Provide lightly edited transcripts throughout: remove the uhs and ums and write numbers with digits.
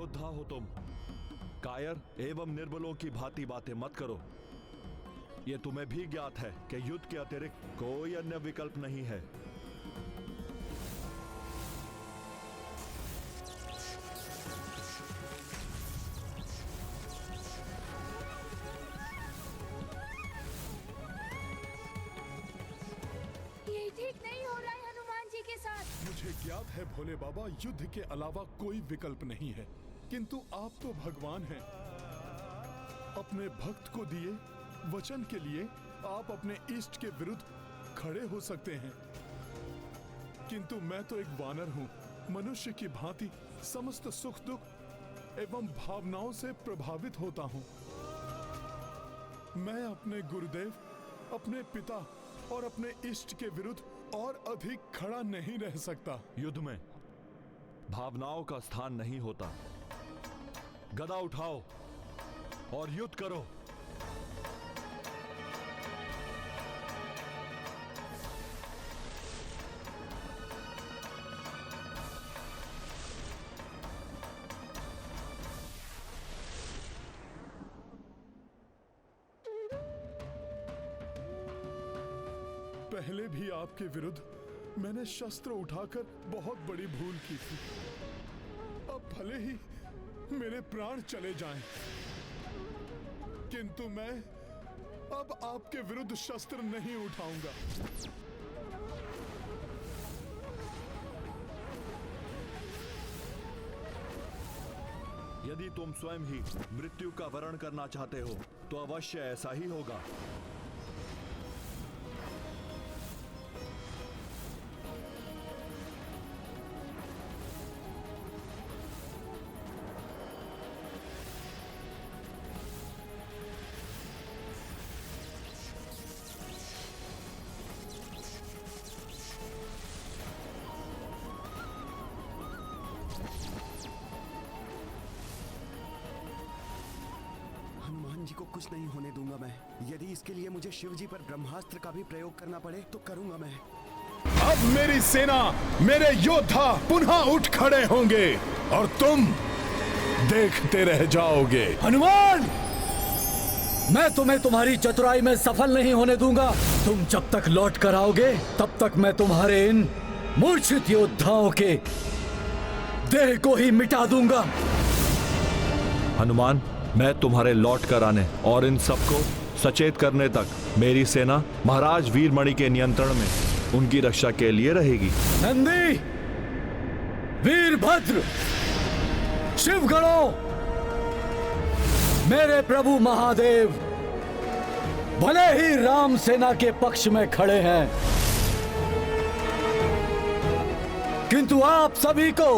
योद्धा हो तुम। कायर एवं निर्बलों की भांति बातें मत करो। ये तुम्हें भी ज्ञात है कि युद्ध के अतिरिक्त कोई अन्य विकल्प नहीं है। ये ठीक नहीं हो रहा है हनुमान जी के साथ। मुझे ज्ञात है भोले बाबा, युद्ध के अलावा कोई विकल्प नहीं है, किंतु आप तो भगवान हैं। अपने भक्त को दिए वचन के लिए आप अपने इष्ट के विरुद्ध खड़े हो सकते हैं, किंतु मैं तो एक वानर हूं, मनुष्य की भांति समस्त सुख दुख एवं भावनाओं से प्रभावित होता हूं। मैं अपने गुरुदेव, अपने पिता और अपने इष्ट के विरुद्ध और अधिक खड़ा नहीं रह सकता। युद्ध में भावनाओं का स्थान नहीं होता। गदा उठाओ और युद्ध करो। पहले भी आपके विरुद्ध मैंने शस्त्र उठाकर बहुत बड़ी भूल की थी। अब भले ही मेरे प्राण चले जाएं, किंतु मैं अब आपके विरुद्ध शस्त्र नहीं उठाऊंगा। यदि तुम स्वयं ही मृत्यु का वरण करना चाहते हो तो अवश्य ऐसा ही होगा। हनुमान जी को कुछ नहीं होने दूंगा मैं। यदि इसके लिए मुझे शिव जी पर ब्रह्मास्त्र का भी प्रयोग करना पड़े तो करूंगा मैं। अब मेरी सेना, मेरे योद्धा पुनः उठ खड़े होंगे और तुम देखते रह जाओगे। हनुमान, मैं तुम्हें तुम्हारी चतुराई में सफल नहीं होने दूंगा। तुम जब तक लौट कर आओगे तब तक मैं तुम्हारे इन मूर्छित योद्धाओं के देह को ही मिटा दूंगा। हनुमान, मैं तुम्हारे लौट कर आने और इन सबको सचेत करने तक मेरी सेना महाराज वीरमणि के नियंत्रण में उनकी रक्षा के लिए रहेगी। नंदी, वीरभद्र, शिवगणों, मेरे प्रभु महादेव भले ही राम सेना के पक्ष में खड़े हैं, किंतु आप सभी को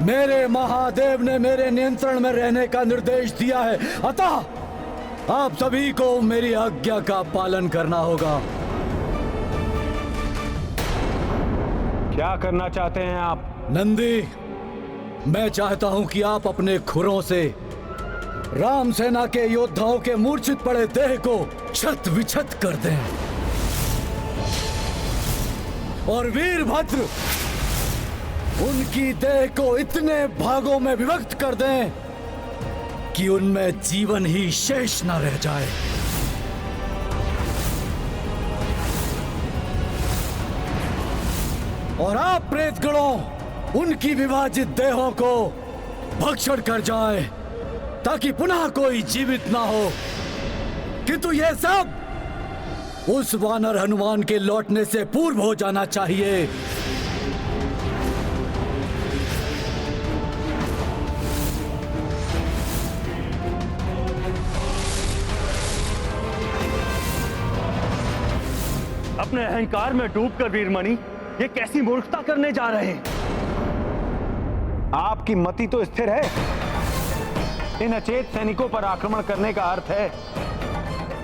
मेरे महादेव ने मेरे नियंत्रण में रहने का निर्देश दिया है। अतः आप सभी को मेरी आज्ञा का पालन करना होगा। क्या करना चाहते हैं आप? नंदी, मैं चाहता हूं कि आप अपने खुरों से राम सेना के योद्धाओं के मूर्छित पड़े देह को क्षत विक्षत कर दें और वीरभद्र उनकी देह को इतने भागों में विभक्त कर दें कि उनमें जीवन ही शेष न रह जाए। और आप प्रेतगणों उनकी विभाजित देहों को भक्षण कर जाएं ताकि पुनः कोई जीवित ना हो। किंतु यह सब उस वानर हनुमान के लौटने से पूर्व हो जाना चाहिए। अपने अहंकार में डूबकर वीरमणि ये कैसी मूर्खता करने जा रहे हैं? आपकी मति तो स्थिर है। इन अचेत सैनिकों पर आक्रमण करने का अर्थ है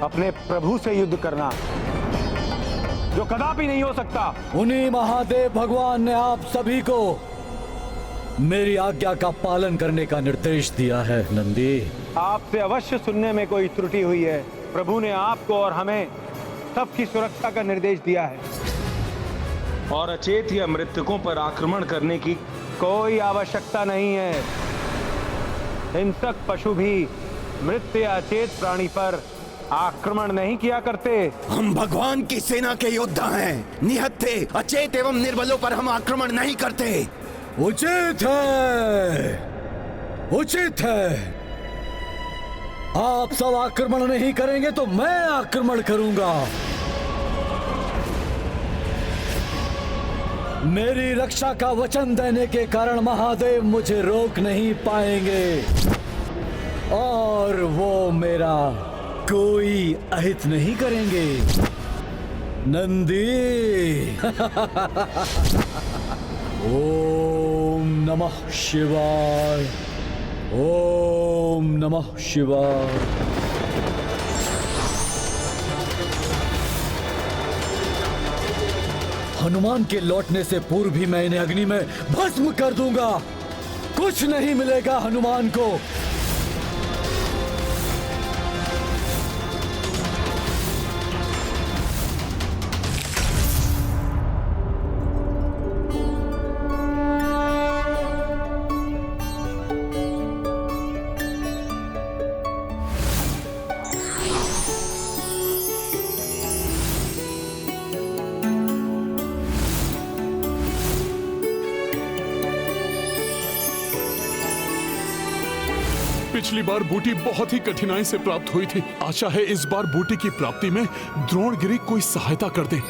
अपने प्रभु से युद्ध करना, जो कदापि नहीं हो सकता। उन्हीं महादेव भगवान ने आप सभी को मेरी आज्ञा का पालन करने का निर्देश दिया है। नंदी, आपसे अवश्य सुनने में कोई त्रुटि हुई है। प्रभु ने आपको और हमें सबकी सुरक्षा का निर्देश दिया है और अचेत या मृतकों पर आक्रमण करने की कोई आवश्यकता नहीं है। हिंसक पशु भी मृत या अचेत प्राणी पर आक्रमण नहीं किया करते। हम भगवान की सेना के योद्धा हैं। निहत्थे, अचेत एवं निर्बलों पर हम आक्रमण नहीं करते। उचित है, उचित है। आप सब आक्रमण नहीं करेंगे तो मैं आक्रमण करूंगा। मेरी रक्षा का वचन देने के कारण महादेव मुझे रोक नहीं पाएंगे और वो मेरा कोई अहित नहीं करेंगे। नंदी ओम नमः शिवाय, ओम नमः शिवाय। हनुमान के लौटने से पूर्व भी मैं इन्हें अग्नि में भस्म कर दूंगा। कुछ नहीं मिलेगा हनुमान को। पिछली बार बूटी बहुत ही कठिनाई से प्राप्त हुई थी। आशा है इस बार बूटी की प्राप्ति में द्रोणगिरि कोई सहायता कर दे।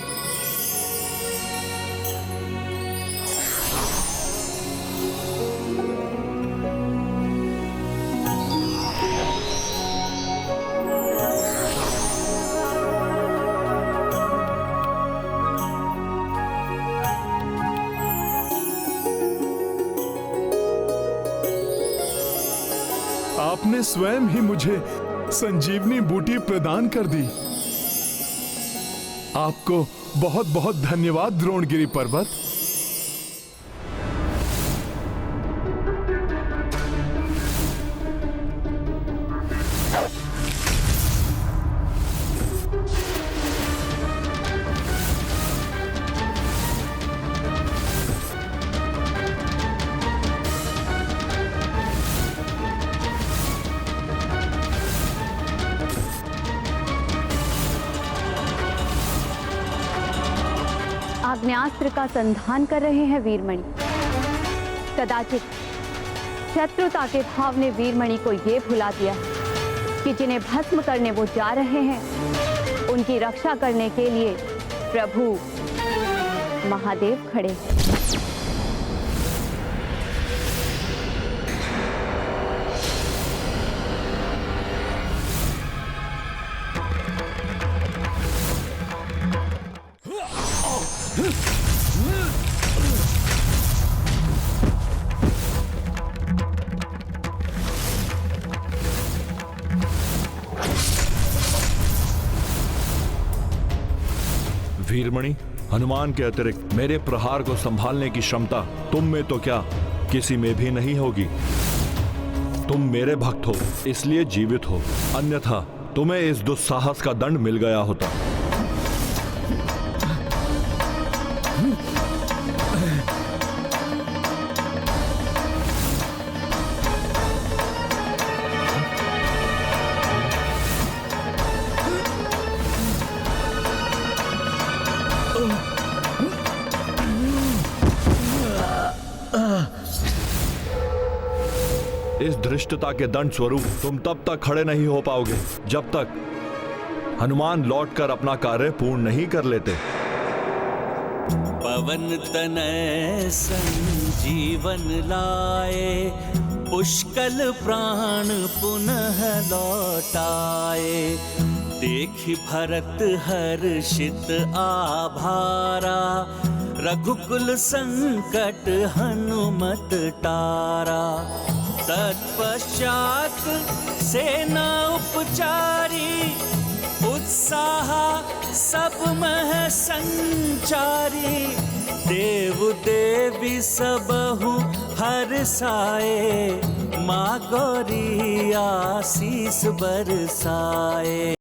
आपने स्वयं ही मुझे संजीवनी बूटी प्रदान कर दी। आपको बहुत बहुत धन्यवाद द्रोणगिरि पर्वत। आग्नेयास्त्र का संधान कर रहे हैं वीरमणि। कदाचित शत्रुता के भाव ने वीरमणि को ये भुला दिया कि जिन्हें भस्म करने वो जा रहे हैं उनकी रक्षा करने के लिए प्रभु महादेव खड़े हैं। वीरमणि, हनुमान के अतिरिक्त मेरे प्रहार को संभालने की क्षमता तुम में तो क्या किसी में भी नहीं होगी। तुम मेरे भक्त हो इसलिए जीवित हो, अन्यथा तुम्हें इस दुस्साहस का दंड मिल गया होता। इस धृष्टता के दंड स्वरूप तुम तब तक खड़े नहीं हो पाओगे जब तक हनुमान लौटकर अपना कार्य पूर्ण नहीं कर लेते। पवन तनय संजीवन लाए, पुष्कल प्राण पुनः लौटाए। देखि भरत हर्षित आभारा, रघुकुल संकट हनुमत टारा। तत्पश्चात सेना उपचारी, उत्साह सब मह संचारी। देव देवी सबहु हर्षाए, माँ गौरी आशीष बरसाए।